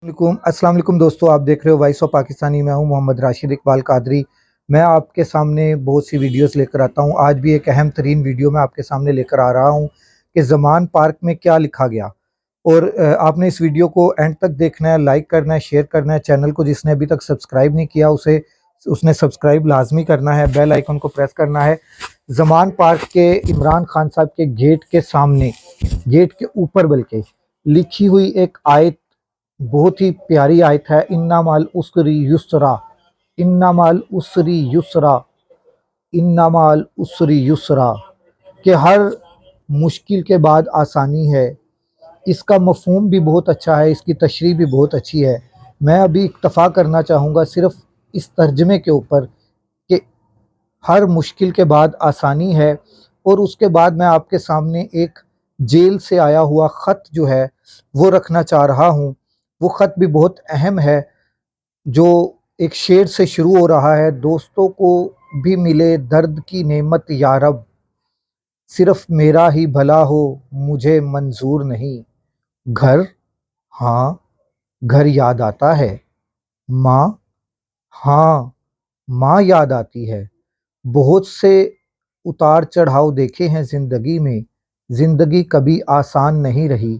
السلام علیکم دوستو، آپ دیکھ رہے ہو وائس آف پاکستانی۔ میں ہوں محمد راشد اقبال قادری۔ میں آپ کے سامنے بہت سی ویڈیوز لے کر آتا ہوں۔ آج بھی ایک اہم ترین ویڈیو میں آپ کے سامنے لے کر آ رہا ہوں کہ زمان پارک میں کیا لکھا گیا، اور آپ نے اس ویڈیو کو اینڈ تک دیکھنا ہے، لائک کرنا ہے، شیئر کرنا ہے۔ چینل کو جس نے ابھی تک سبسکرائب نہیں کیا اس نے سبسکرائب لازمی کرنا ہے، بیل آئیکن کو پریس کرنا ہے۔ زمان پارک کے عمران خان صاحب کے گیٹ کے سامنے، گیٹ کے اوپر بلکہ لکھی ہوئی ایک آیت، بہت ہی پیاری آیت ہے، اِنَّ مَعَ الْعُسْرِ یُسْرًا، اِنَّ مَعَ الْعُسْرِ یُسْرًا، اِنَّ مَعَ الْعُسْرِ یُسْرًا، کہ ہر مشکل کے بعد آسانی ہے۔ اس کا مفہوم بھی بہت اچھا ہے، اس کی تشریح بھی بہت اچھی ہے۔ میں ابھی اکتفا کرنا چاہوں گا صرف اس ترجمے کے اوپر کہ ہر مشکل کے بعد آسانی ہے، اور اس کے بعد میں آپ کے سامنے ایک جیل سے آیا ہوا خط جو ہے وہ رکھنا چاہ رہا ہوں۔ وہ خط بھی بہت اہم ہے، جو ایک شعر سے شروع ہو رہا ہے: دوستوں کو بھی ملے درد کی نعمت یا رب، صرف میرا ہی بھلا ہو مجھے منظور نہیں۔ گھر، ہاں گھر یاد آتا ہے، ماں، ہاں ماں یاد آتی ہے۔ بہت سے اتار چڑھاؤ دیکھے ہیں زندگی میں، زندگی کبھی آسان نہیں رہی۔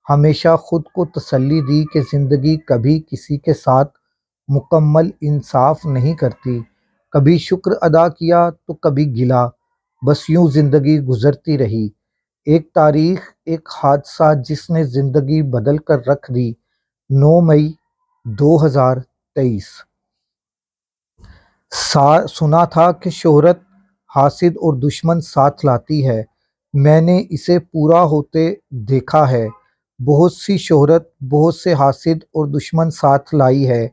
ہمیشہ خود کو تسلی دی کہ زندگی کبھی کسی کے ساتھ مکمل انصاف نہیں کرتی۔ کبھی شکر ادا کیا تو کبھی گلہ، بس یوں زندگی گزرتی رہی۔ ایک تاریخ، ایک حادثہ جس نے زندگی بدل کر رکھ دی: 9 مئی 2023۔ سنا تھا کہ شہرت حاسد اور دشمن ساتھ لاتی ہے، میں نے اسے پورا ہوتے دیکھا ہے۔ بہت سی شہرت بہت سے حاسد اور دشمن ساتھ لائی ہے۔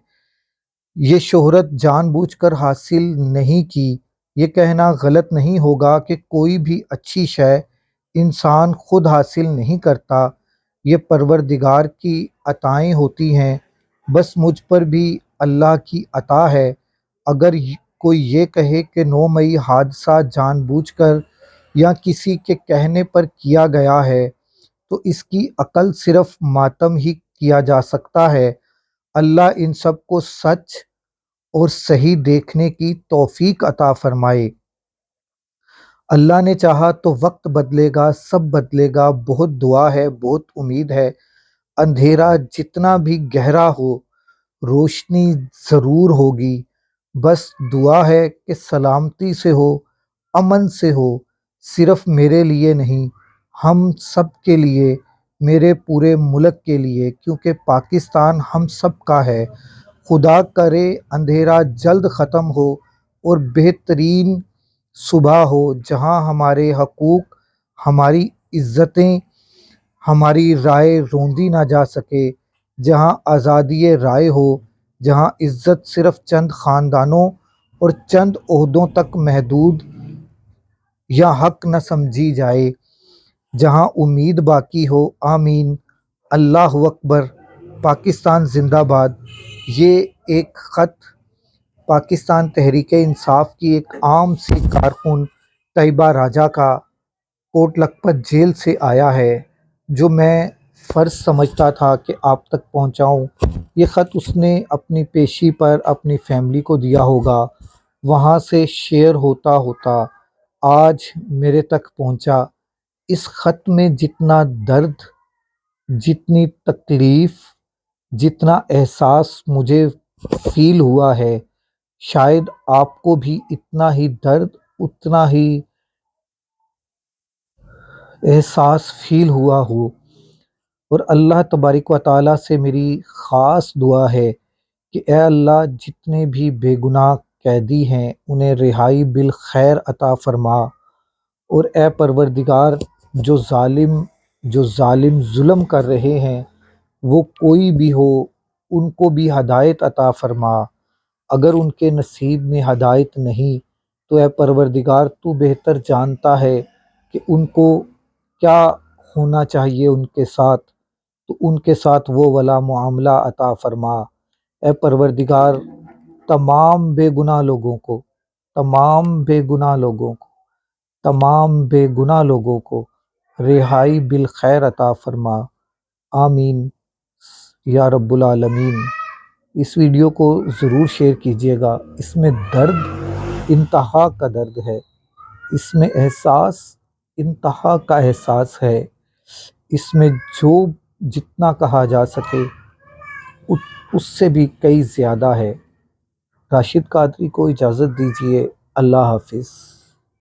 یہ شہرت جان بوجھ کر حاصل نہیں کی۔ یہ کہنا غلط نہیں ہوگا کہ کوئی بھی اچھی شے انسان خود حاصل نہیں کرتا، یہ پروردگار کی عطائیں ہوتی ہیں۔ بس مجھ پر بھی اللہ کی عطا ہے۔ اگر کوئی یہ کہے کہ 9 مئی حادثہ جان بوجھ کر یا کسی کے کہنے پر کیا گیا ہے، تو اس کی عقل صرف ماتم ہی کیا جا سکتا ہے۔ اللہ ان سب کو سچ اور صحیح دیکھنے کی توفیق عطا فرمائے۔ اللہ نے چاہا تو وقت بدلے گا، سب بدلے گا۔ بہت دعا ہے، بہت امید ہے، اندھیرا جتنا بھی گہرا ہو روشنی ضرور ہوگی۔ بس دعا ہے کہ سلامتی سے ہو، امن سے ہو، صرف میرے لیے نہیں، ہم سب کے لیے، میرے پورے ملک کے لیے، کیونکہ پاکستان ہم سب کا ہے۔ خدا کرے اندھیرا جلد ختم ہو اور بہترین صبح ہو، جہاں ہمارے حقوق، ہماری عزتیں، ہماری رائے روندی نہ جا سکے، جہاں آزادی رائے ہو، جہاں عزت صرف چند خاندانوں اور چند عہدوں تک محدود یا حق نہ سمجھی جائے، جہاں امید باقی ہو۔ آمین۔ اللہ اکبر۔ پاکستان زندہ باد۔ یہ ایک خط پاکستان تحریک انصاف کی ایک عام سی کارکن طیبہ راجہ کا کوٹ لکھپت جیل سے آیا ہے، جو میں فرض سمجھتا تھا کہ آپ تک پہنچاؤں۔ یہ خط اس نے اپنی پیشی پر اپنی فیملی کو دیا ہوگا، وہاں سے شیئر ہوتا ہوتا آج میرے تک پہنچا۔ اس خط میں جتنا درد، جتنی تکلیف، جتنا احساس مجھے فیل ہوا ہے، شاید آپ کو بھی اتنا ہی درد، اتنا ہی احساس فیل ہوا ہو۔ اور اللہ تبارک و تعالیٰ سے میری خاص دعا ہے کہ اے اللہ، جتنے بھی بے گناہ قیدی ہیں انہیں رہائی بالخیر عطا فرما، اور اے پروردگار جو ظالم ظلم کر رہے ہیں وہ کوئی بھی ہو، ان کو بھی ہدایت عطا فرما۔ اگر ان کے نصیب میں ہدایت نہیں تو اے پروردگار تو بہتر جانتا ہے کہ ان کو کیا ہونا چاہیے ان کے ساتھ، تو ان کے ساتھ وہ والا معاملہ عطا فرما۔ اے پروردگار، تمام بے گناہ لوگوں کو، تمام بے گناہ لوگوں کو، تمام بے گناہ لوگوں کو رہائی بالخیر عطا فرما۔ آمین۔ یا رب العالمین۔ اس ویڈیو کو ضرور شیئر کیجیے گا، اس میں درد انتہا کا درد ہے، اس میں احساس انتہا کا احساس ہے، اس میں جو جتنا کہا جا سکے اس سے بھی کئی زیادہ ہے۔ راشد قادری کو اجازت دیجیے، اللہ حافظ۔